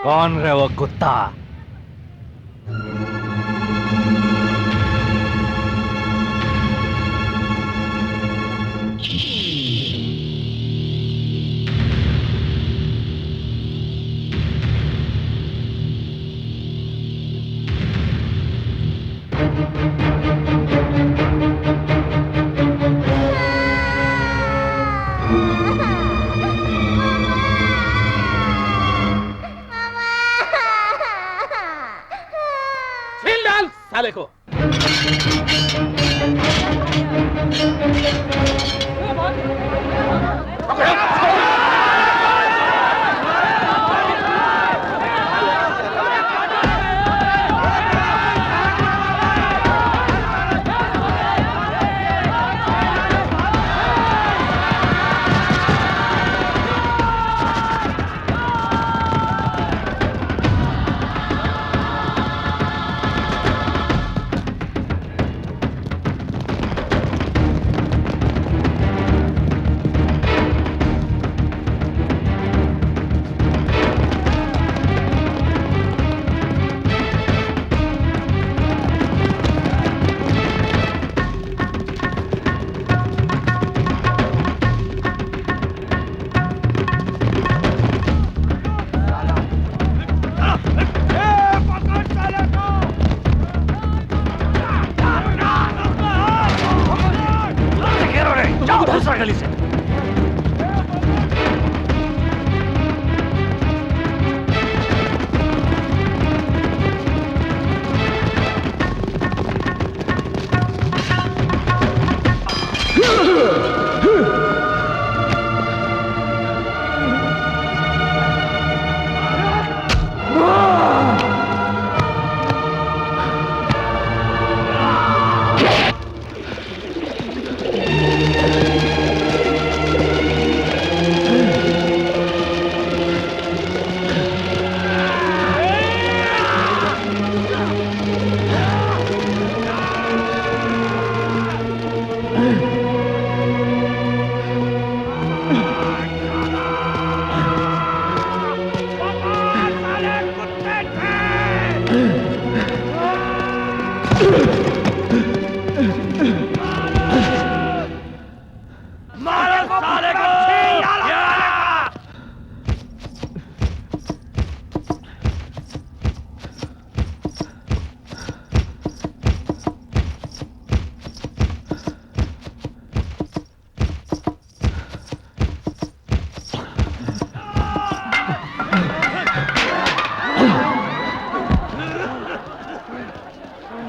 कौन रे वो कुत्ता? छीन डाल साले को। गली से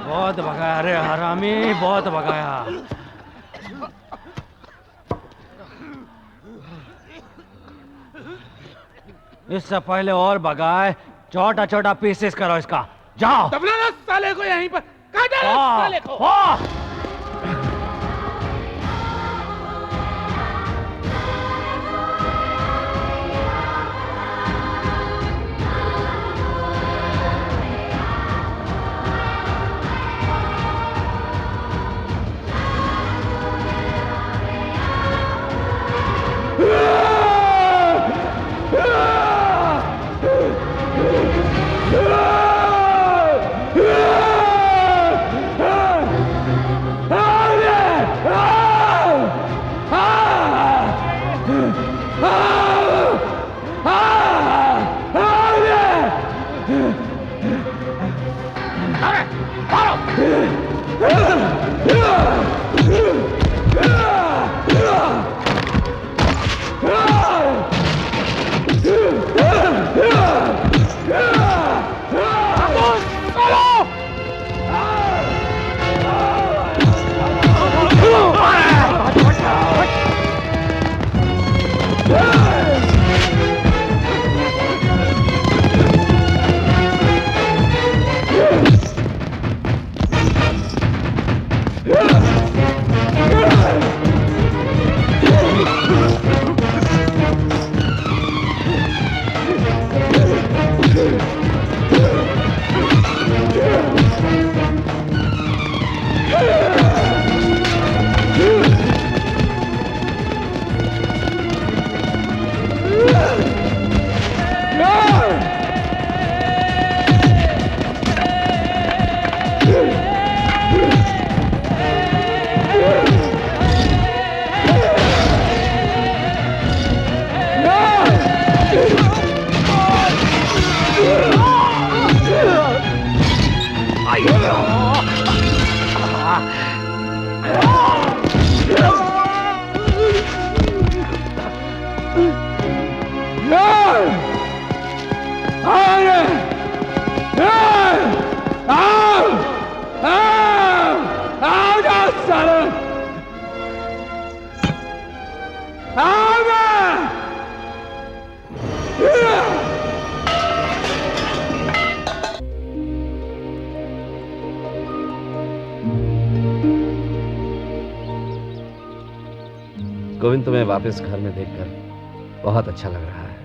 बहुत भगाया रे हरामी, बहुत भगाया। इससे पहले और भगाए, छोटा छोटा पीसेस करो इसका। जाओ दबला ना साले को यहीं पर। कहाँ जा रहा है साले को? गोविंद, तुम्हें वापस घर में देखकर बहुत अच्छा लग रहा है।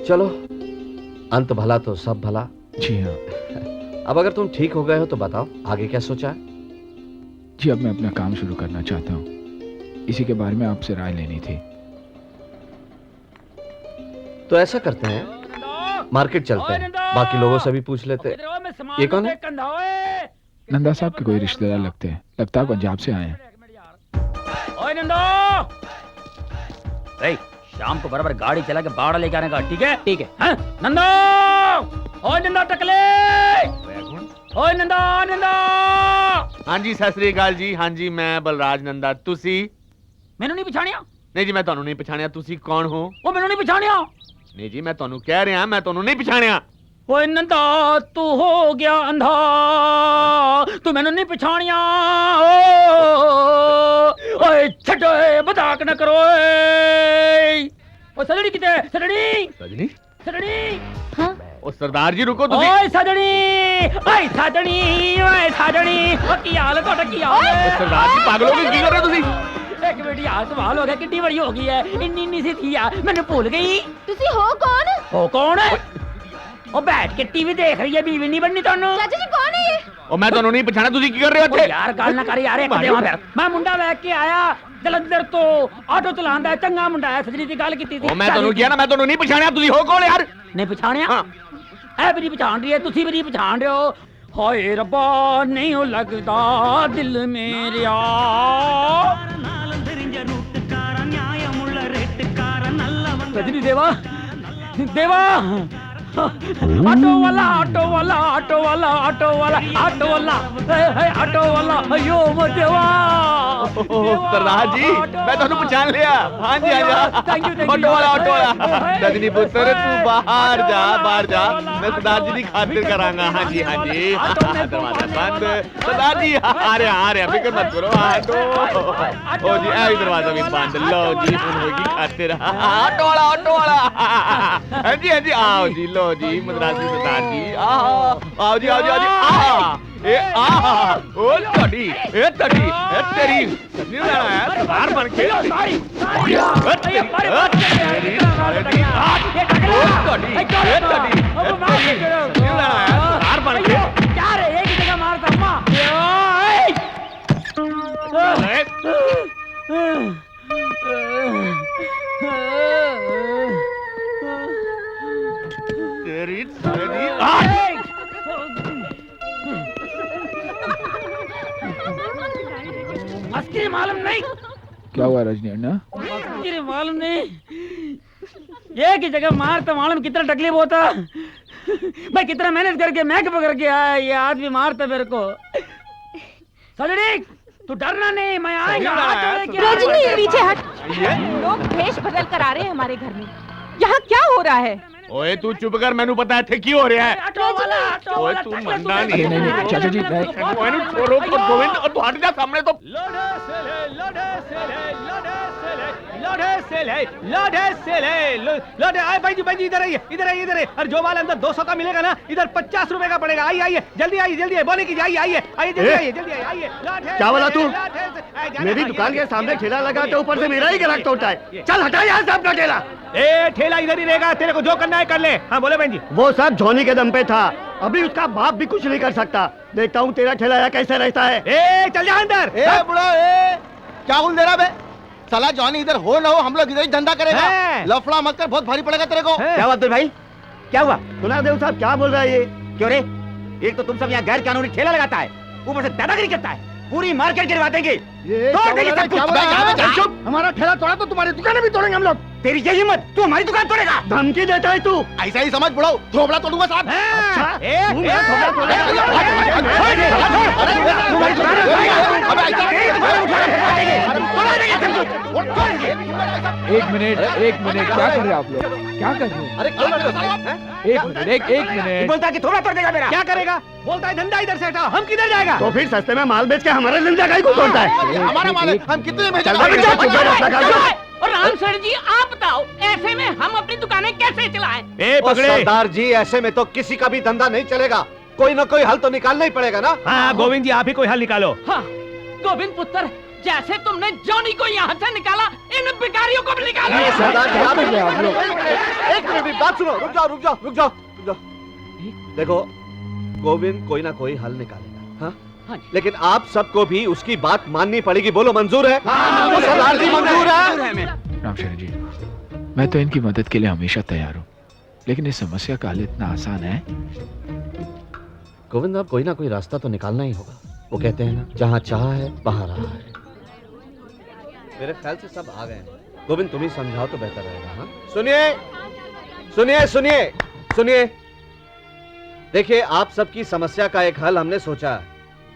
चलो, अंत भला तो सब भला। जी हाँ अब अगर तुम ठीक हो गए हो तो बताओ आगे क्या सोचा है? जी, अब मैं अपना काम शुरू करना चाहता हूँ। इसी के बारे में आपसे राय लेनी थी। तो ऐसा करते हैं, मार्केट चलते हैं, बाकी लोगों से भी पूछ लेते हैं। ये कौन है? नंदा साहब के कोई रिश्तेदार लगते हैं, लगता है पंजाब से आए हैं। ओए नंदो, शाम को बराबर गाड़ी चला के बाड़ा लेके आने का, ठीक है? ठीक है। हाँ? नंदो, ओए नंदो टकले, ओए नंदो, नंदो। हाँ जी सत श्री अकाल जी। हाँ जी मैं बलराज नंदा। तुसी? मैनू नहीं पछाणिया? नहीं जी मैं ਤੁਹਾਨੂੰ नहीं पछाणिया। तुसी कौन हो? ओ मैनू नहीं पछाणिया? नहीं जी मैं ਤੁਹਾਨੂੰ कह रहा मैं ਤੁਹਾਨੂੰ नहीं पछाणिया। ओए नंदा तू हो गया अंधा, तू मैनू नहीं पछाणिया। ओए छड्डो, मजाक न करो। ओ सजनी किते? सजनी, सजनी? सजनी। हाँ? ओ सरदार जी रुको तुसी। ओए सजनी, ओए सजनी, ओए सजनी। ओ की हाल है ਤੁਹਾਡਾ? की हाल है? ओ सरदार जी पागल हो गए, की कर रहे हो तुसी? एक मिनट यार, सवाल हो गया, कितनी बड़ी हो गई है, इन्नी सी थी यार, मैंने भूल गई। तुसी हो कौन? हो कौन है? ओ बैठ के टीवी देख रही है, बीवी नहीं बननी ਤੁਹਾਨੂੰ। चाचा जी कौन है ये? ओ मैं ਤੁਹਾਨੂੰ नहीं पछाणा, तुसी की कर रहे हो ओ ਇੱਥੇ? यार ਗੱਲ ਨਾ ਕਰ यार, ਇੱਕ ਦੇ ਫਿਰ ਮੈਂ ਮੁੰਡਾ ਵੇਖ ਕੇ ਆਇਆ ਜਲੰਧਰ ਤੋਂ, ਆਟੋ ਚਲਾਉਂਦਾ ਹੈ, ਚੰਗਾ ਮੁੰਡਾ ਹੈ, ਸਜਣੀ ਦੀ ਗੱਲ ਕੀਤੀ ਸੀ। ओ मैं ਤੁਹਾਨੂੰ किया ना, मैं ਤੁਹਾਨੂੰ नहीं पछाणिया। तुसी हो कौन यार? ਨਹੀਂ ਪਛਾਣਿਆ? हाँ। ਐ ਵੀ ਨਹੀਂ ਪਛਾਣ ਰਹੀ ਹੈ, ਤੁਸੀਂ ਵੀ ਨਹੀਂ ਪਛਾਣ ਰਹੇ ਹੋ। ਹਾਏ ਰੱਬਾ, ਨਹੀਂ ਉਹ ਲੱਗਦਾ ਦਿਲ ਮੇਰਿਆ। रजनी देवा, देवा, ऑटो वाला, ऑटो वाला, ऑटो वाला, ऑटो वाला, ऑटो वाला, ऑटो वाला, अयो वो देवा। सरदार जी मैं ਤੁਹਾਨੂੰ पहचान लिया। हाँ जी Thank you, ऑटो वाला, ऑटो वाला। रजनी पुत्र तू बाहर जा, बाहर जा, मैं सरदार जी की खातिर करांगा। हाँ जी हाँ जी, दरवाजा बंद। सरदार जी आ रहे फिक्र मत करो। ओ जी ऐ दरवाजा भी बंद। लो जी हुन होगी खातिर। ऑटो वाला, ऑटो वाला। हाँ जी हाँ जी, आओ जी, लो जी मद्रासी सरदार जी, आओ जी, आओ जी, आओ जी। ए ओ तड़ी, ए तड़ी, ए तेरी सजनी लाना है बाहर बन के। सॉरी तेरी साड़ी, ओ तड़ी, ए तड़ी, सजनी लाना है बाहर बन के। क्या रे, एक ही जगह मारता अम्मा। तेरी साड़ी मस्ती मालूम नहीं? क्या हुआ रजनी अन्ना? मस्ती मालूम नहीं? एक ही जगह मार तो मालूम कितना तकलीफ होता। मैं कितना मेहनत करके मैक पकड़ के आया, ये आदमी मारता मेरे को। सजनी तू डरना नहीं, मैं आएगा। रजनी पीछे हट। लोग भेष बदल कर आ रहे हैं हमारे घर में, यहाँ क्या हो रहा है? ओए तू चुप कर, मैनू पता है थे की हो रहा है। ऑटो वाला, ऑटो ओए वाला, तू टकला मंदा तू नहीं। नहीं, चाचा जी, मैं- मैनू छोड़ो और गोविंद और तू हट जा सामने तो। आए भाई जी इधर आइए, इधर आइए, इधर आइए। और जो माल अंदर 200 का मिलेगा ना, इधर 50 रुपए का पड़ेगा। आइए आइए, जल्दी आइए, जल्दी आइए, बोले की आइए आइए आइए, जल्दी आइए, जल्दी आइए, आइए। क्या बोला तू? मेरी दुकान के सामने ठेला लगा के ऊपर से मेरा ही ग्राहक तोड़ता है। चल हटा यहाँ से अपना ठेला। ए ठेला इधर ही रहेगा, तेरे को जो करना है कर ले। हाँ बोले बहन जी। वो सब झोनी के दम पे था, अभी उसका बाप भी कुछ नहीं कर सकता। देखता हूँ तेरा ठेला यहाँ कैसे रहता है। ए चल जा अंदर। ए बुढ़ा, ए क्या बोल दे रहा बे? साला जॉनी इधर हो ना हो, हम लोग इधर ही धंधा करेगा। है। लफड़ा मत कर, बहुत भारी पड़ेगा तेरे को। है। क्या बात है भाई, क्या हुआ? सुना देव साहब क्या बोल रहा है ये? क्यों रे, एक तो तुम सब यहाँ गैर कानूनी ठेला लगाता है, ऊपर से दादागिरी करता है, पूरी मार्केट गिरवा देंगे। हमारा ठेला तोड़ा तो तुम्हारी दुकान भी तोड़ेंगे हम लोग। तेरी यही हिम्मत, तू हमारी दुकान तोड़ेगा? धमकी देता है तू? ऐसा ही समझ बुढ़ाओ, थोबड़ा तोड़ूंगा साहब। अच्छा, तू मेरा थोबड़ा एक मिनट, क्या कर रहे हैं आप लोग? क्या कर रहे हैं? अरे क्यों लड़ रहे हो? एक मिनट। बोलता है कि थोड़ा तोड़ देगा मेरा। क्या करेगा? बोलता है धंधा इधर से हटा, हम किधर जाएगा? तो फिर सस्ते में माल बेच के हमारे धंधा का ही को तोड़ता है। हमारा माल है, हम कितने में और राम सर जी आप बताओ, ऐसे में हम अपनी दुकानें कैसे चलाएं? ए पकड़े। सरदार जी, ऐसे में तो किसी का भी धंधा नहीं चलेगा, कोई ना कोई हल तो निकालना ही पड़ेगा ना। हाँ गोविंद जी, आप ही कोई हल निकालो। हाँ, गोविंद पुत्र, जैसे तुमने जॉनी को यहाँ से निकाला, इन भिखारियों को भी निकालो। सरदार जी, आप लोग एक मिनट की बात सुनो। रुक जाओ। देखो, गोविंद कोई ना कोई हल निकालेगा, हाँ? लेकिन आप सबको भी उसकी बात माननी पड़ेगी। बोलो, मंजूर है? सरदार जी, मंजूर है? रामशरण जी, मैं तो इनकी मदद के लिए हमेशा तैयार हूँ, लेकिन इस समस्या का हल इतना आसान है। गोविंद, अब कोई ना कोई रास्ता तो निकालना ही होगा। वो कहते हैं ना, जहाँ चाह है वहाँ रहा है। मेरे ख्याल से सब आ गए हैं। गोविंद, तुम ही समझाओ तो बेहतर रहेगा। हाँ, सुनिए। देखिए, आप सबकी समस्या का एक हल हमने सोचा है,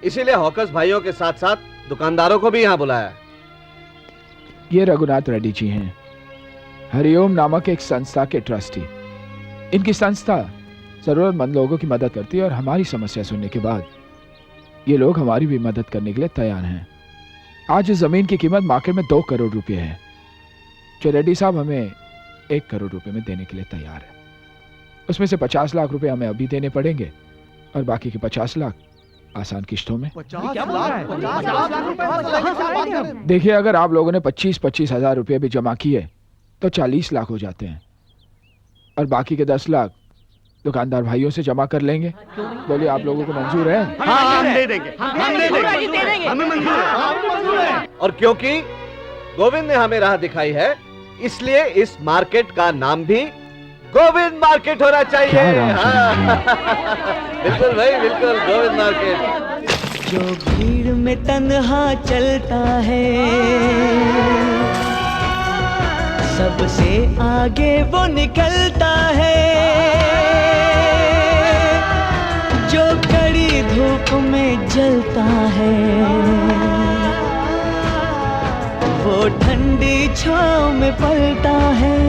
इसीलिए हॉकर्स भाइयों के साथ साथ दुकानदारों को भी यहाँ बुलाया। ये रघुनाथ रेड्डी जी हैं, हरिओम नामक एक संस्था के ट्रस्टी। इनकी संस्था जरूरतमंद लोगों की मदद करती है और हमारी समस्या सुनने के बाद ये लोग हमारी भी मदद करने के लिए तैयार हैं। आज इस जमीन की कीमत मार्केट में 2 करोड़ रुपए है, जो रेड्डी साहब हमें 1 करोड़ रुपए में देने के लिए तैयार है। उसमें से 50 लाख रुपए हमें अभी देने पड़ेंगे और बाकी के 50 लाख आसान किश्तों में। 50 लाख रुपए? देखिए, अगर आप लोगों ने 25-25 हजार रुपए भी जमा किए तो 40 लाख हो जाते हैं और बाकी के 10 लाख दुकानदार भाइयों से जमा कर लेंगे। बोलिए, आप लोगों को मंजूर है? हाँ, हम दे देंगे। हमें मंजूर है। और क्योंकि गोविंद ने हमें राह दिखाई है, इसलिए इस मार्केट का नाम भी गोविंद मार्केट होना चाहिए। बिल्कुल भाई, बिल्कुल, गोविंद मार्केट। जो भीड़ में तन्हा चलता है, सबसे आगे वो निकलता है। जो कड़ी धूप में जलता है, वो ठंडी छांव में पलता है।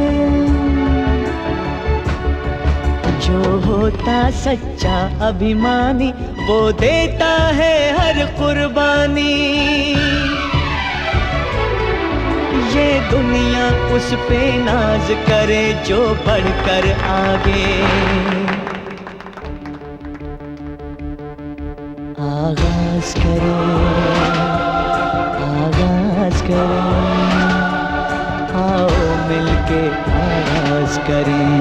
जो होता सच्चा अभिमानी, वो देता है हर कुर्बानी। ये दुनिया उस पे नाज करे जो बढ़कर आगे। आगाज करें, आओ मिलके आगाज करें।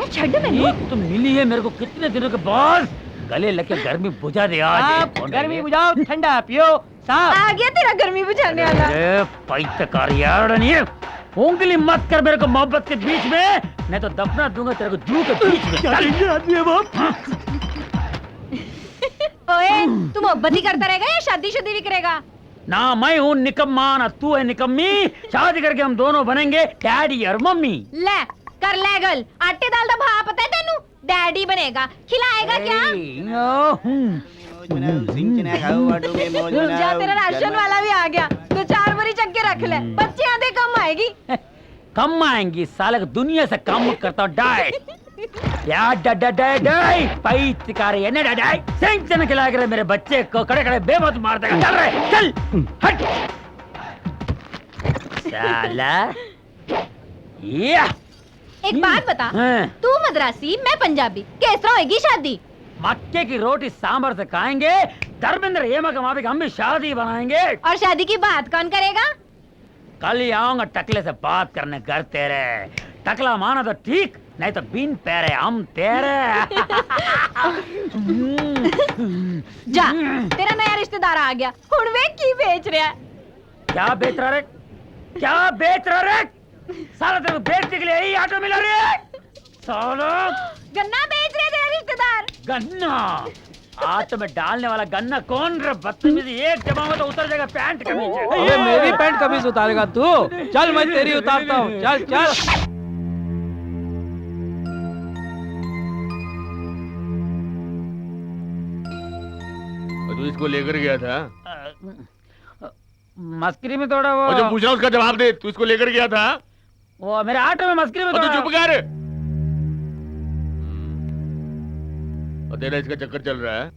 छड़ में तुम मिली है मेरे को कितने दिनों के बाद, गले लगे गर्मी बुझा दे आज। गर्मी बुझाओ, ठंडा पियो। साहब आ गया तेरा गर्मी बुझाने वाला। पैतकार यार, नहीं उंगली मत कर मेरे को मोहब्बत के बीच में, नहीं तो दफना दूंगा तेरे को जू के बीच में। ओए, तू मोहब्बत ही करता रहेगा या शादी भी करेगा? ना मैं हूँ निकम्मा, ना तू है निकम्मी। शादी करके हम दोनों बनेंगे डैडी और मम्मी। ले कर ले गल, आटे दाल दा भाव पता है तेनू? डैडी बनेगा, खिलाएगा क्या? रुक जा, तेरा राशन वाला भी आ गया। 2-4 बोरी चक्के रख ले, बच्चे आधे कम आएगी। कम आएंगी साले को दुनिया से कम करता हूँ। डाई यार, डाई पैतकार है ना, डाई सेंक से न खिला कर मेरे बच्चे को खड़े खड़े बेमौत मार देगा। चल रहे, चल हट साला। एक बात बता, तू मद्रासी, मैं पंजाबी, कैस तरह होगी शादी? मक्के की रोटी सांभर से खाएंगे, धर्मेंद्र हेमा के माफिक हम भी शादी बनाएंगे। और शादी की बात कौन करेगा? कल ही आऊंगा टकले से बात करने घर तेरे। टकला माना तो ठीक, नहीं तो बिन पैरे हम तेरे। जा, तेरा नया रिश्तेदार आ गया, हुण वे की बेच रहा है? क्या बेच रहा रे? क्या बेच रहा रे? साला तेरे को बेचने के लिए यही ऑटो मिला रही है? साला गन्ना बेच रहे तेरा रिश्तेदार। गन्ना ऑटो में डालने वाला गन्ना कौन रे? बदतमीजी, एक जमाओगे तो उतर जाएगा पैंट के नीचे। अबे मेरी पैंट कभी से उतारेगा तू? चल मैं तेरी उतारता हूँ, चल चल। तू इसको लेकर गया था? मस्करी में थोड़ा वो जो पूछा उसका जवाब दे। तू इसको लेकर गया था? वो मेरे ऑटो में मस्करी में तू थोड़ा। चुप कर। और तेरा इसका चक्कर चल रहा है?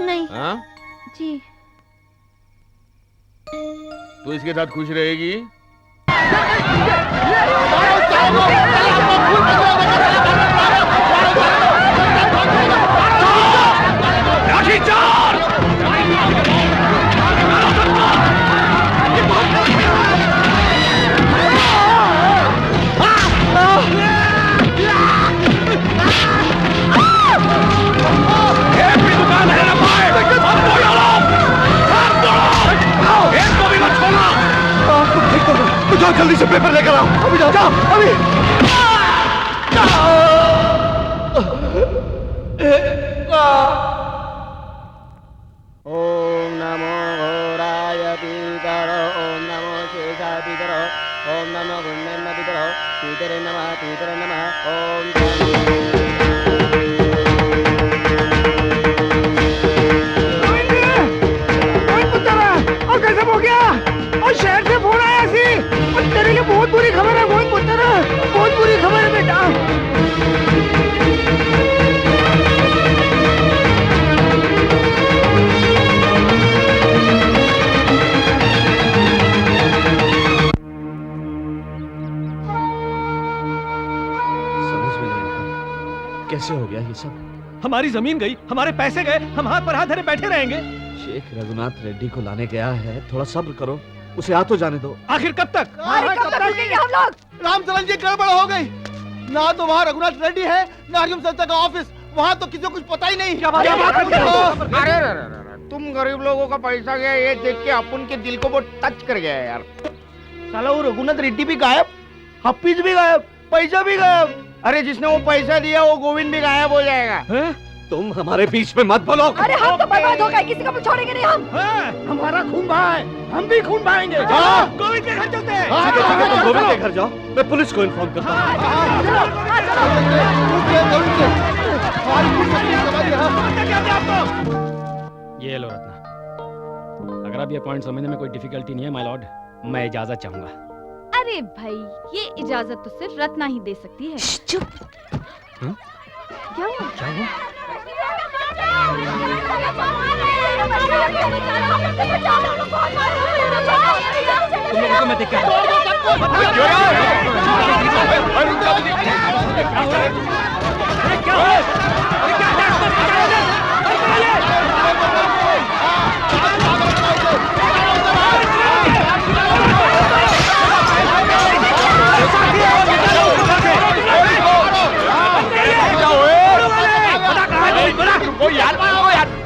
नहीं। हाँ जी। तू इसके साथ खुश रहेगी? जल्दी से पेपर लेकर आओ। अभी जाओ जाओ अभी। ओम नमो घोराय पीतरो, ओम नमो शेषाय पीतरो, ओम नमो गुण्डन्न पीतरो, पीतरे नमः, ओम और कैसे हो गया? और शहर से फोन आया सी और तेरे लिए बहुत बुरी खबर है मोहित पुत्र, बहुत बुरी खबर है बेटा। समझ में नहीं आता कैसे हो गया ये सब। हमारी जमीन गई, हमारे पैसे गए, हम हाथ पर हाथ धरे बैठे रहेंगे। शेख रघुनाथ रेड्डी को लाने गया है, थोड़ा सब्र करो, उसे आ तो जाने दो। आखिर कब तक? कब तक रुकेंगे हम लोग? रामचरण जी गड़बड़ हो गई। ना तो वहाँ रघुनाथ रेड्डी है, ना हरिओम संस्था का ऑफिस। वहाँ तो किसी को कुछ पता ही नहीं। क्या बात करते हो? अरे तुम गरीब लोगों का पैसा गया ये देख के अपन के दिल को वो टच कर गया यार। साला वो रघुनाथ रेड्डी भी गायब, हफीज भी गायब, पैसा भी गायब। अरे जिसने वो पैसा दिया वो गोविंद भी गायब हो जाएगा। तुम हमारे बीच में मत बोलो। अरे हम तो बर्बाद हो गए, किसी को भी छोड़ेंगे नहीं हम। हमारा खून बहा है, हम भी खून बहाएंगे। गोविंद के घर चलते हैं। ठीक है, तुम गोविंद के घर जाओ, मैं पुलिस को इन्फॉर्म करता हूँ। ये लो रत्ना, अगर आप ये पॉइंट समझने में कोई डिफिकल्टी नहीं है माय लॉर्ड, मैं इजाजत चाहूंगा। अरे भाई, ये इजाजत तो सिर्फ रत्ना ही दे सकती है। चुप। क्या हुआ? तुम लोगों को मैं देख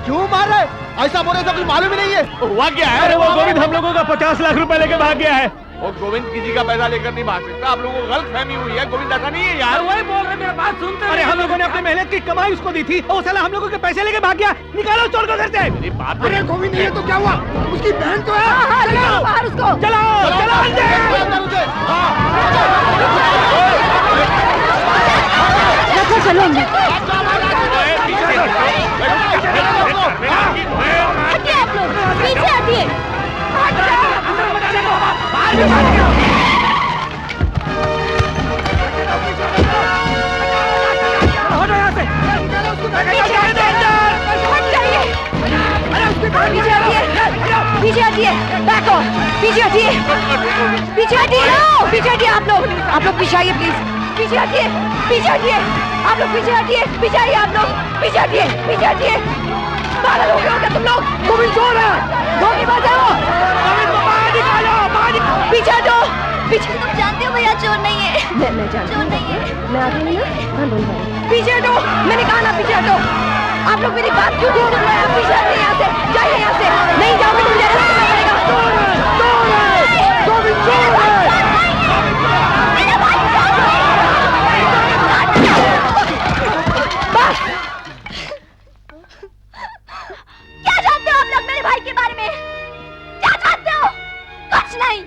क्यों मार रहे? ऐसा बोले तो कुछ मालूम ही नहीं है। हुआ क्या है? अरे वो गोविंद हम लोगों का 50 लाख रुपए लेके भाग गया है। वो गोविंद किसी का पैसा लेकर नहीं भाग सकता। आप लोगों को गलत फहमी हुई है। गोविंद ऐसा नहीं है यार। वही बोल रहे, मेरी बात सुनते। अरे हम लोगों ने अपनी मेहनत की कमाई उसको दी थी, वो साला हम लोगों के पैसे लेके भाग गया। निकालो चोर को घर से। मेरी बात अरे गोविंद ये तो क्या हुआ? उसकी बहन तो है। चलो बाहर उसको। चलो चलो रखो, चलो अंदर। हटिए आप लोग, पीछे हटिए। पीछे हटिए, बैक ऑफ, पीछे हटिए, पीछे हटिए, पीछे हटिए आप लोग पीछे आइए प्लीज, पीछे हटिए, आप लोग पीछे हटिए, पीछे आइए आप लोग, पीछे हटिए, पागल हो गए हो क्या तुम लोग? गोविंद चोर है, धोखेबाज है वो, गोविंद को बाहर निकालो, पीछे हटो, पीछे। तुम जानते हो भैया चोर नहीं है। मैं जानती हूँ, चोर नहीं है। मैं आती हूँ ना, पीछे हटो, मैंने कहा ना पीछे हटो। आप लोग मेरी बात क्यों सुन रहे हैं? पीछे हटिए यहाँ से, जाइए यहाँ से, नहीं जाओगे तो मुझे अरेस्ट करना पड़ेगा। गोविंद चोर है। क्या जानते हो आप लोग मेरे भाई के बारे में? क्या जानते हो? कुछ नहीं।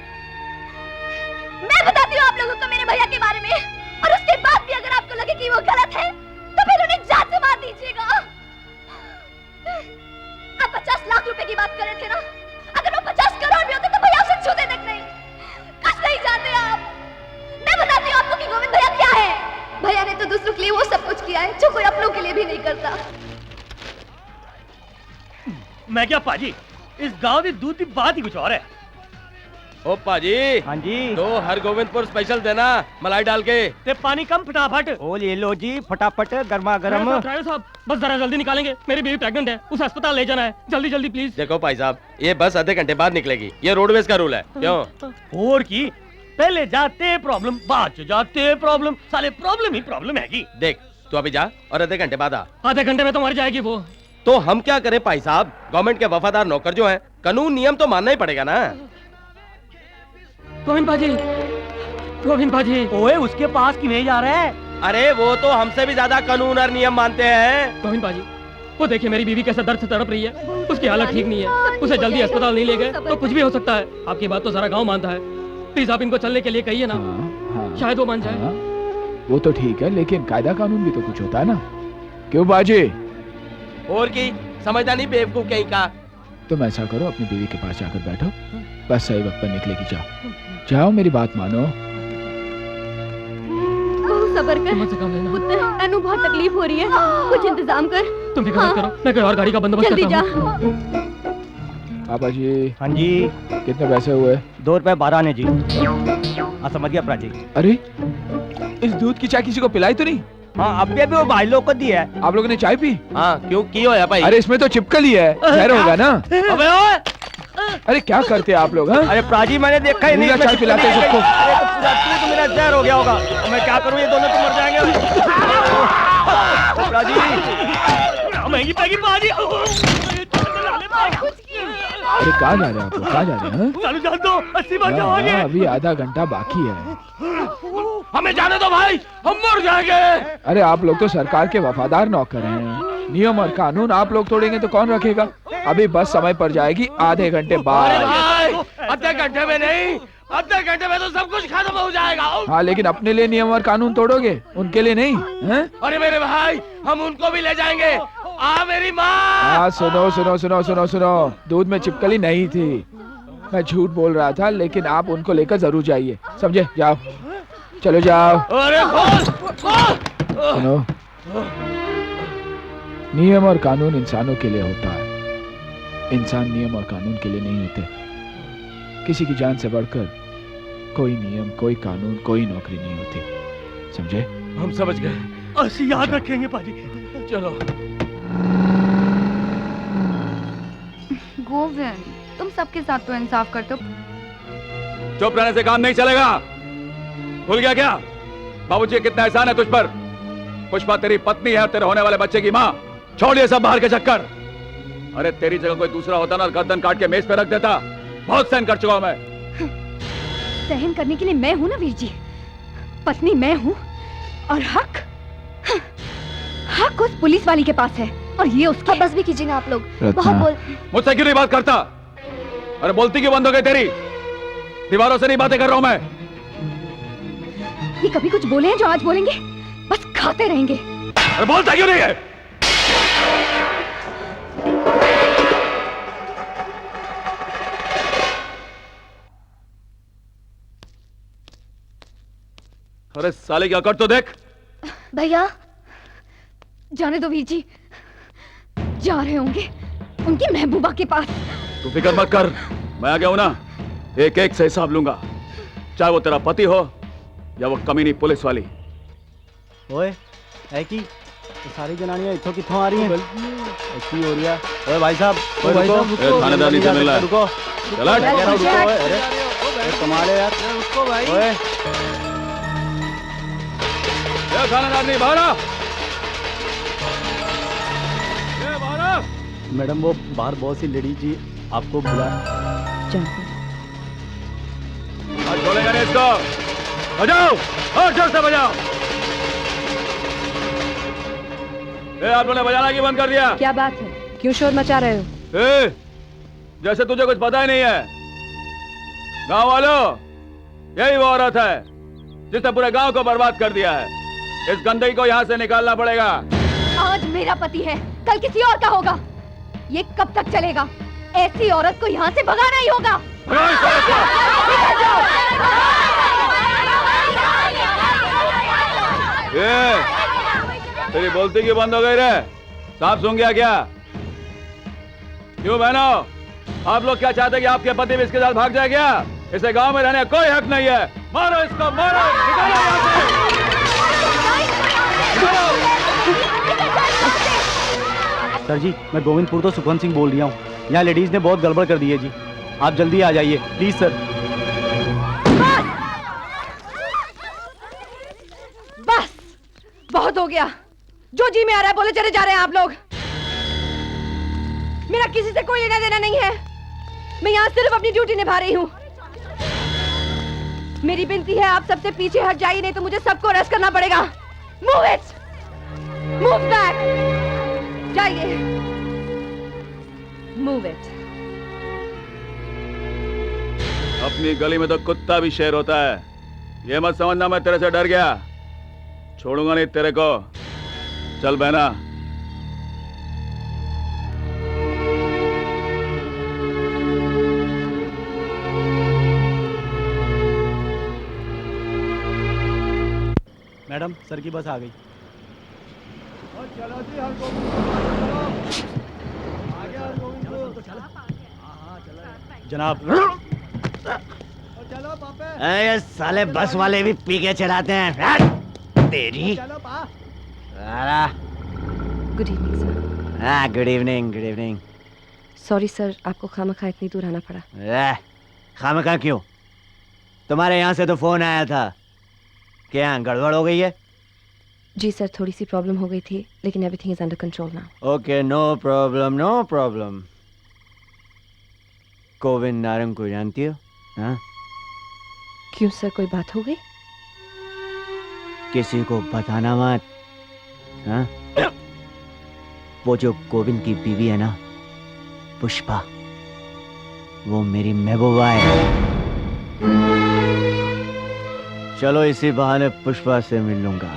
मैं बताती हूँ आप लोगों को मेरे भैया के बारे में, और उसके बाद भी अगर आपको लगे कि वो गलत है तो फिर उन्हें जान से मार दीजिएगा। आप 50 लाख रुपए की बात कर रहे थे ना? अगर वो 50 करोड़ भी होते तो भैया उसे छूते तक नहीं। कुछ नहीं जानते आप। मैं बताती हूँ आपको कि गोविंद भैया क्या है। भैया ने तो दूसरों के लिए वो सब कुछ किया है जो कोई अपनों के लिए भी नहीं करता। मैं क्या पाजी, इस गांव की दूध की बात ही कुछ और है। ओ पाजी, हाँ जी, तो हर गोविंदपुर स्पेशल देना मलाई डाल के। ते पानी कम फटाफट। ओ ये लो जी, फटाफट गर्मा गर्म। ड्राइवर साहब बस जरा जल्दी निकालेंगे, मेरी बीवी प्रेग्नेंट है, उसे अस्पताल ले जाना है, जल्दी जल्दी प्लीज। देखो भाई साहब, ये बस आधे घंटे बाद निकलेगी, ये रोडवेज का रूल है। क्यों? और की पहले जाते प्रॉब्लम, बाद जाते प्रॉब्लम, साले प्रॉब्लम ही प्रॉब्लम है। देख तू अभी जा और आधे घंटे बाद आ। आधे घंटे में तो मर जाएगी वो। तो हम क्या करें भाई साहब, गवर्नमेंट के वफादार नौकर जो हैं, कानून नियम तो मानना ही पड़ेगा ना। गोविंद पाजी गोविंद भाजी, ओए उसके पास क्यों जा रहा है? अरे वो तो हमसे भी ज्यादा कानून और नियम मानते हैं। गोविंद भाजी, वो देखिए मेरी बीवी कैसे दर्द से तड़प रही है, उसकी हालत ठीक नहीं है, उसे जल्दी अस्पताल नहीं ले गए तो कुछ भी हो सकता है। आपकी बात तो सारा गांव मानता है, प्लीज आप इनको चलने के लिए कहिए ना। हाँ, शायद वो मान जाए। हाँ, वो तो ठीक है, लेकिन कायदा कानून भी तो कुछ होता है ना, क्यों बाजी? और की समझदा नहीं बेवकूफ कहीं का। तुम ऐसा करो, अपनी बीवी के पास जाकर बैठो, बस सही वक्त पर निकलेगी। जाओ जाओ, मेरी बात मानो। सबर कर पुत्र, अनु बहुत तकलीफ हो रही है, कुछ इंतजाम कर। तुम फिक्र मत करो, मैं कोई और गाड़ी का बंदोबस्त जल्दी करता जा। हूँ। पापा जी। हाँ जी। कितने पैसे हुए? 2 रुपए 12 ने जी। हाँ समझ गया अपना जी। अरे इस दूध की चाय किसी को पिलाई तो नहीं? हाँ अभी वो भाई लोग को दी है। आप लोगों ने चाय पी? हाँ क्यों की हो या भाई? अरे इसमें तो चिपकल ही है, जहर होगा ना। अबे ओए! अरे क्या करते हैं आप लोग? हाँ? अरे प्राजी मैंने देखा ही नहीं। चाय पिलाते हैं सबको। अरे तो पूरा तू तो मेरा जहर हो गया होगा। मैं क्या करूँ, ये दोनों तो मर जाएंगे। प्राजी महंगी पैगी प्राजी। अरे कहाँ जा रहे हैं आप लोग? कहाँ जा रहे हैं? चालू जान दो, 80 बार जाओगे। अभी आधा घंटा बाकी है। हमें जाने दो भाई, हम मर जाएंगे। अरे आप लोग तो सरकार के वफादार नौकर हैं, नियम और कानून आप लोग तोड़ेंगे तो कौन रखेगा? अभी बस समय पर जाएगी, आधे घंटे बाद। आधे घंटे में नहीं, आधे घंटे में तो सब कुछ खत्म हो जाएगा। हाँ लेकिन अपने लिए नियम और कानून तोड़ोगे, उनके लिए नहीं है? अरे मेरे भाई, हम उनको भी ले जाएंगे। आ मेरी माँ। हाँ सुनो सुनो सुनो सुनो सुनो, दूध में चिपकली नहीं थी, मैं झूठ बोल रहा था, लेकिन आप उनको लेकर जरूर जाइए, समझे? जाओ चलो जाओ। अरे सुनो, नियम और कानून इंसानों के लिए होता है, इंसान नियम और कानून के लिए नहीं होते। किसी की जान से बढ़कर कोई नियम, कोई कानून, कोई नौकरी नहीं होती, समझे? हम समझ गए, ऐसी याद रखेंगे पाजी। चलो। गोविंद, तुम सबके साथ तो इंसाफ करते हो। चुप रहने से काम नहीं चलेगा। भूल गया क्या बाबूजी कितना एहसान है तुझ पर? पुष्पा तेरी पत्नी है और तेरे होने वाले बच्चे की माँ। छोड़ ये सब बाहर के चक्कर। अरे तेरी जगह कोई दूसरा होता ना, गर्दन काट के मेज पे रख देता। बहुत सहन कर चुका हूं मैं। सहन करने के लिए मैं हूं ना वीर जी, पत्नी मैं हूं, और हक हक उस पुलिस वाली के पास है, और ये उसका। बस भी कीजिए ना आप लोग, बहुत बोल। मुझसे क्यों नहीं बात करता? अरे बोलती क्यों बंद हो गई तेरी? दीवारों से नहीं बातें कर रहा हूं मैं। ये कभी कुछ बोले हैं जो आज बोलेंगे? बस खाते रहेंगे। अरे बोलता क्यों नहीं है? अरे साले क्या कर तो देख। भैया जाने दो वीर जी, जा रहे होंगे उनकी महबूबा के पास। तू फिक्र मत कर, मैं आ गया हूं ना, एक एक से हिसाब लूंगा, चाहे वो तेरा पति हो या वो कमीनी पुलिस वाली। ओए है कि ये सारी जनानियां इथों किथों आ रही हैं? ऐसी हो रही है। ओए भाई साहब, ओए रुको, थानेदार नीचे मिल रहा है। रुको, चला रुको। अरे कमाल है यार। रुको भाई। ओए थानेदार नहीं, बाहर आ। मैडम वो बाहर बहुत सी लेडी जी आपको बुला। आज बोलेगा नहीं इसको, बजाओ और जोर से बजाओ। आप लोगों ने बजाना क्यों बंद कर दिया? क्या बात है, क्यों शोर मचा रहे हो? जैसे तुझे कुछ पता ही नहीं है। गांव वालों, यही वो औरत है जिसने पूरे गांव को बर्बाद कर दिया है। इस गंदगी को यहाँ से निकालना पड़ेगा। आज मेरा पति है, कल किसी और का होगा। ये कब तक चलेगा? ऐसी औरत को यहाँ से भगाना ही होगा। तेरी बोलती क्यों बंद हो गई रे? सांप सूंघ गया क्या? क्यों बहनों, आप लोग क्या चाहते कि आपके पति भी इसके साथ भाग जाए क्या? इसे गांव में रहने का कोई हक नहीं है। मारो इसको, मारो, निकालो यहाँ से। सर जी, मैं गोविंदपुर तो सुखवंत सिंह बोल रहा हूँ। यहाँ लेडीज ने बहुत गड़बड़ कर दी है जी, आप जल्दी आ जाइए प्लीज सर। बस बहुत हो गया, जो जी में आ रहा है बोले चले जा रहे हैं आप लोग। मेरा किसी से कोई लेना देना नहीं है, मैं यहाँ सिर्फ अपनी ड्यूटी निभा रही हूँ। मेरी विनती है आप सबसे पीछे हट जाइए, नहीं तो मुझे सबको अरेस्ट करना पड़ेगा। मूव इट, मूव बैक, जाइए, मूव इट। अपनी गली में तो कुत्ता भी शेर होता है, ये मत समझना मैं तेरे से डर गया। छोड़ूंगा नहीं तेरे को। चल बहना। मैडम सर की बस आ गई। जनाब। ये साले बस वाले भी पी के चलाते हैं। तेरी गुड इवनिंग सर। हाँ good evening, good evening. Sorry sir, आपको खामखा इतनी दूर आना पड़ा। खामखा क्यों? तुम्हारे यहाँ से तो फोन आया था। क्या गड़बड़ हो गई है? जी सर, थोड़ी सी प्रॉब्लम हो गई थी, लेकिन everything is under control now. Okay, no problem, no problem. Kovin Narang को जानती हो? हाँ? क्यों सर, कोई बात हो गई? किसी को बताना मत। हाँ? वो जो गोविंद की बीवी है ना, पुष्पा, वो मेरी महबूबा है। चलो इसी बहाने पुष्पा से मिल लूंगा।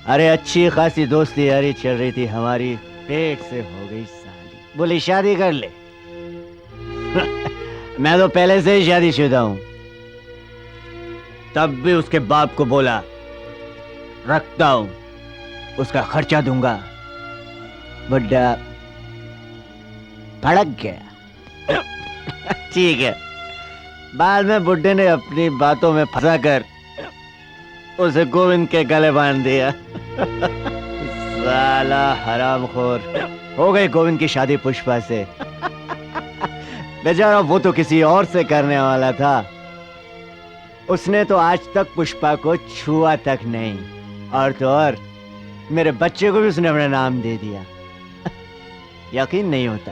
अरे अच्छी खासी दोस्ती यारी चल रही थी हमारी, पेट से हो गई शादी। बोली शादी कर ले। मैं तो पहले से ही शादीशुदा हूं। तब भी उसके बाप को बोला रखता हूं, उसका खर्चा दूंगा। बुड्ढा भड़क गया। ठीक है, बाद में बुड्ढे ने अपनी बातों में फंसाकर उसे गोविंद के गले बांध दिया। साला हरामखोर। हो गई गोविंद की शादी पुष्पा से। बेचारा वो तो किसी और से करने वाला था। उसने तो आज तक पुष्पा को छुआ तक नहीं, और तो और मेरे बच्चे को भी उसने अपना नाम दे दिया। यकीन नहीं होता।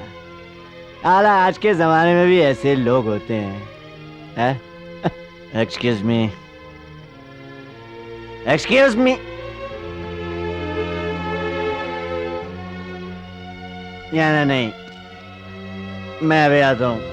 आला आज के जमाने में भी ऐसे लोग होते हैं। Excuse me, excuse me. या नहीं, मैं अभी आता हूं।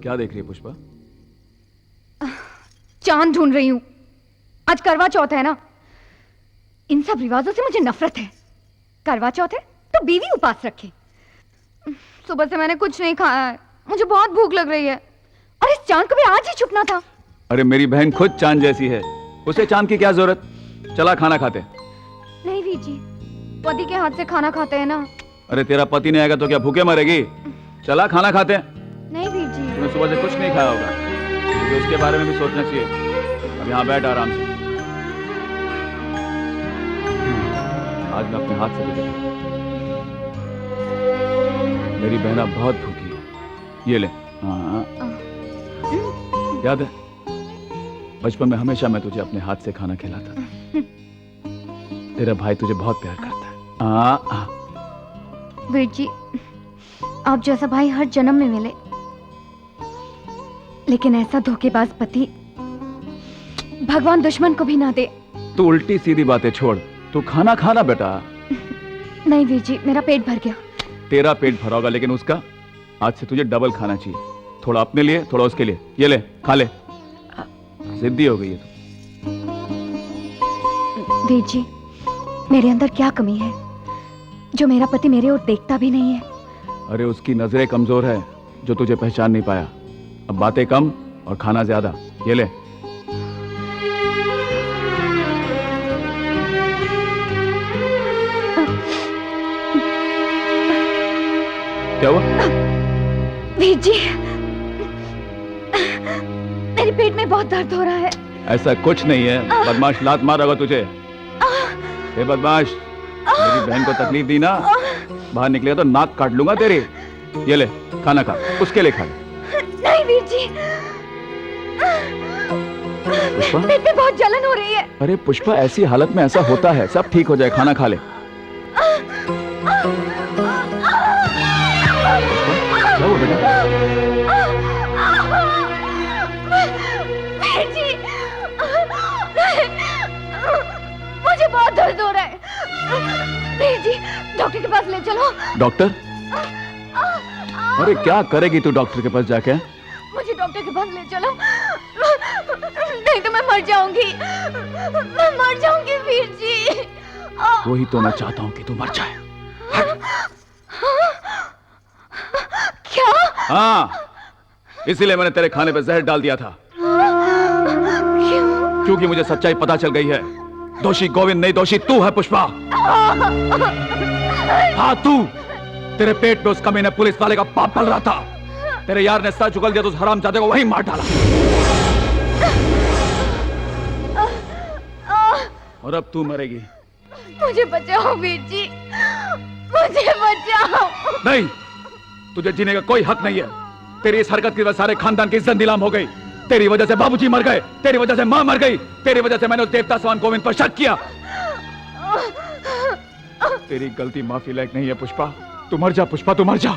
क्या देख रही है पुष्पा? चांद ढूंढ रही हूँ। आज करवा चौथ है ना, इन सब रिवाजों से मुझे नफरत है। करवा चौथ है तो बीवी उपास रखे। सुबह से मैंने कुछ नहीं खाया है, मुझे बहुत भूख लग रही है, और इस चांद को भी आज ही छुपना था। अरे मेरी बहन खुद चांद जैसी है, उसे चांद की क्या जरूरत? चला खाना खाते। नहीं वीर जी, पति के हाथ से खाना खाते हैं ना। अरे तेरा पति नहीं आएगा तो क्या भूखे मरेगी? चला खाना खाते। नहीं वीर जी, तूने सुबह से कुछ नहीं खाया होगा, तो उसके बारे में भी सोचना चाहिए। अब यहाँ बैठ आराम से। आज मैं अपने हाथ से भी देखा। मेरी बहना बहुत भूखी है, ये ले। हाँ, याद है बचपन में हमेशा मैं तुझे अपने हाथ से खाना खिलाता था। तेरा भाई तुझे बहुत प्यार करता है। वीर जी, आप जैसा भाई हर जन्म में मिले, लेकिन ऐसा धोखेबाज पति भगवान दुश्मन को भी ना दे। तू उल्टी सीधी बातें छोड़, तू खाना खाना बेटा। नहीं वीर जी, मेरा पेट भर गया। तेरा पेट भरा होगा, लेकिन उसका आज से तुझे डबल खाना चाहिए। थोड़ा अपने लिए, थोड़ा उसके लिए। ये ले, खा ले। जिद्दी हो गई है तू। वीर जी, मेरे अंदर क्या कमी है जो मेरा पति मेरे ओर देखता भी नहीं है? अरे उसकी नजरें कमजोर है जो तुझे पहचान नहीं पाया। अब बातें कम और खाना ज्यादा। ये ले। क्या हुआ? वीर जी, मेरे पेट में बहुत दर्द हो रहा है। ऐसा कुछ नहीं है, बदमाश लात मारेगा तुझे। ए बदमाश, मेरी बहन को तकलीफ दी ना, बाहर निकलेगा तो नाक काट लूंगा तेरी। ये ले खाना खा, उसके लिए खा ले। नहीं वीर जी, पुष्पा? पेट में बहुत जलन हो रही है। अरे पुष्पा, ऐसी हालत में ऐसा होता है, सब ठीक हो जाए, खाना खा ले। क्या हुआ बेटा? वीर जी, मुझे बहुत दर्द हो रहा है। वीर जी, डॉक्टर के पास ले चलो। डॉक्टर? अरे क्या करेगी तू डॉक्टर के पास जाके? मुझे डॉक्टर के पास ले चलो, नहीं तो मैं मर जाऊंगी। मैं मर जाऊंगी वीर जी। वही तो मैं चाहता हूँ कि तू मर जाए। क्या? हाँ, इसीलिए मैंने तेरे खाने पे जहर डाल दिया था। क्यों? क्योंकि मुझे सच्चाई पता चल गई है। दोषी गोविंद नहीं, दोषी तू है पुष्पा। हाँ तू। तेरे पेट में उस कमीने पुलिस वाले का पाप पल रहा था। तेरे यार ने सच उगल दिया तो उस हरामजादे को वहीं मार डाला। और अब तू मरेगी। मुझे बचाओ वीर जी, मुझे बचाओ। नहीं, तुझे जीने का कोई हक नहीं है। तेरी इस हरकत की वजह से सारे खानदान की इज्जत नीलाम हो गई। तेरी वजह से बाबूजी मर गए, तेरी वजह से मां मर गई, तेरी वजह से मैंने उस देवता समान गोविंद पर शक किया। तेरी गलती माफी लायक नहीं है पुष्पा। तू मर जा पुष्पा, तू मर जा।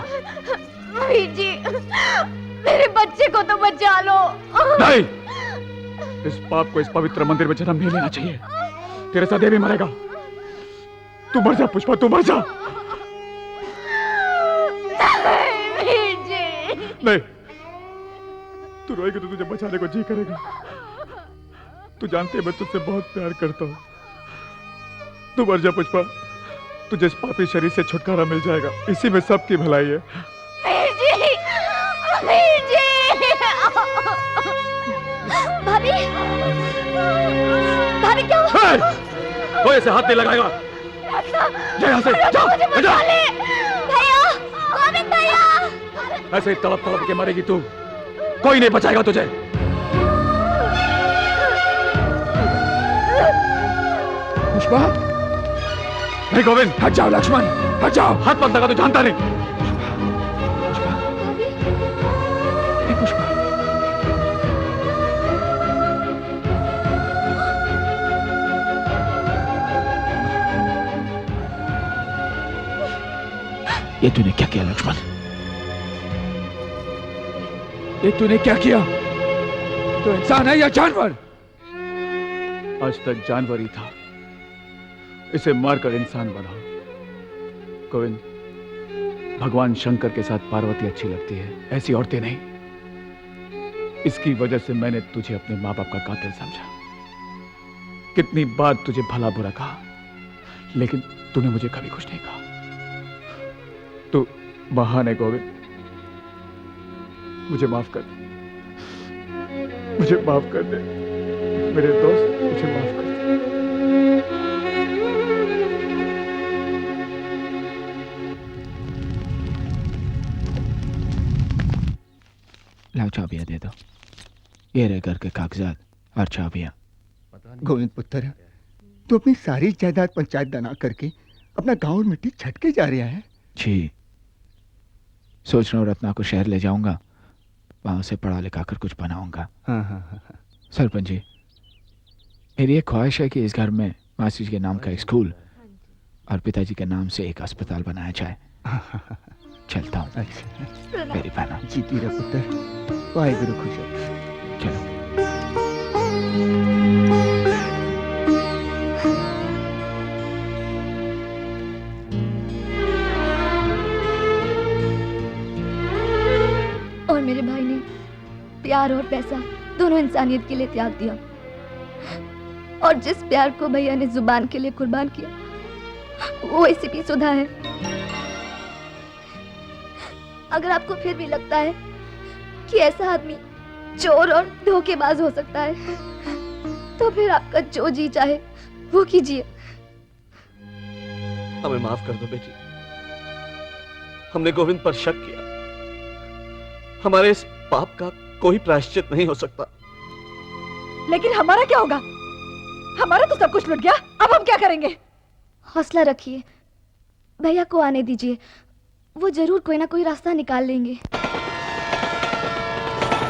वीर जी, मेरे बच्चे को तो बचा लो। नहीं, इस पाप को इस पवित्र मंदिर में जन्म नहीं लेना चाहिए। तेरे साथ ये भी मरेगा। तू मर जा पुष्पा, तू मर जा। वीर जी। नहीं, तू रोएगी तो तुझे बचाने को जी करेगा। तू जानती है मैं तुझसे बहुत प्यार करता हूँ। तू मर जा पुष्पा, तुझे इस पापी शरीर से छुटकारा मिल जाएगा। इसी में सबकी भलाई है। वीर जी, वीर जी। भाभी, भाभी क्या हुआ? कोई ऐसे हाथ नहीं लगाएगा। जा यहाँ से, जा, जा। भैया, गोविंद भैया। ऐसे ही तड़प तड़प के मरेगी तू। कोई नहीं बचाएगा तुझे। पुष्पा, नहीं गोविंद, हट जाओ लक्ष्मण, हट जाओ। हाथ मत लगा, तू जानता नहीं। पुष्पा, पुष्पा। ये तूने क्या किया लक्ष्मण? ये तूने क्या किया? तो इंसान है या जानवर? आज तक जानवर ही था, इसे मारकर इंसान बना। गोविंद, भगवान शंकर के साथ पार्वती अच्छी लगती है, ऐसी औरतें नहीं। इसकी वजह से मैंने तुझे अपने माँ बाप का कातिल समझा। कितनी बार तुझे भला बुरा कहा, लेकिन तूने मुझे कभी कुछ नहीं कहा। तू महान है गोविंद, मुझे माफ कर दे, मुझे माफ कर दे मेरे दोस्त, मुझे माफ कर दे। लाओ चाबियां दे दो। ये रहे घर के कागजात और चाबियां। गोविंद पुत्र, तू अपनी सारी जायदाद पंचायत दना करके अपना गांव और मिट्टी छटके जा रहा है। जी, सोच रहा हूँ रत्ना को शहर ले जाऊंगा, वहां से पढ़ा लिखा कर कुछ बनाऊंगा। हाँ। सरपंच जी, मेरी एक ख्वाहिश है कि इस घर में मासी जी के नाम का एक स्कूल और पिताजी के नाम से एक अस्पताल बनाया जाए। चलता हूँ। अच्छा, मेरी बहना जीती रह पुत्र, वाहेगुरु खुश हो। चलो। और मेरे भाई ने प्यार और पैसा दोनों इंसानियत के लिए त्याग दिया, और जिस प्यार को भैया ने जुबान के लिए कुर्बान किया वो इसी की सुधा है। अगर आपको फिर भी लगता है कि ऐसा आदमी चोर और धोखेबाज हो सकता है, तो फिर आपका जो जी चाहे वो कीजिए। हमें माफ कर दो बेटी, हमने गोविंद पर शक किया। हमारे इस पाप का कोई प्रायश्चित नहीं हो सकता। लेकिन हमारा क्या होगा? हमारा तो सब कुछ लुट गया, अब हम क्या करेंगे? हौसला रखिए, भैया को आने दीजिए, वो जरूर कोई ना कोई रास्ता निकाल लेंगे।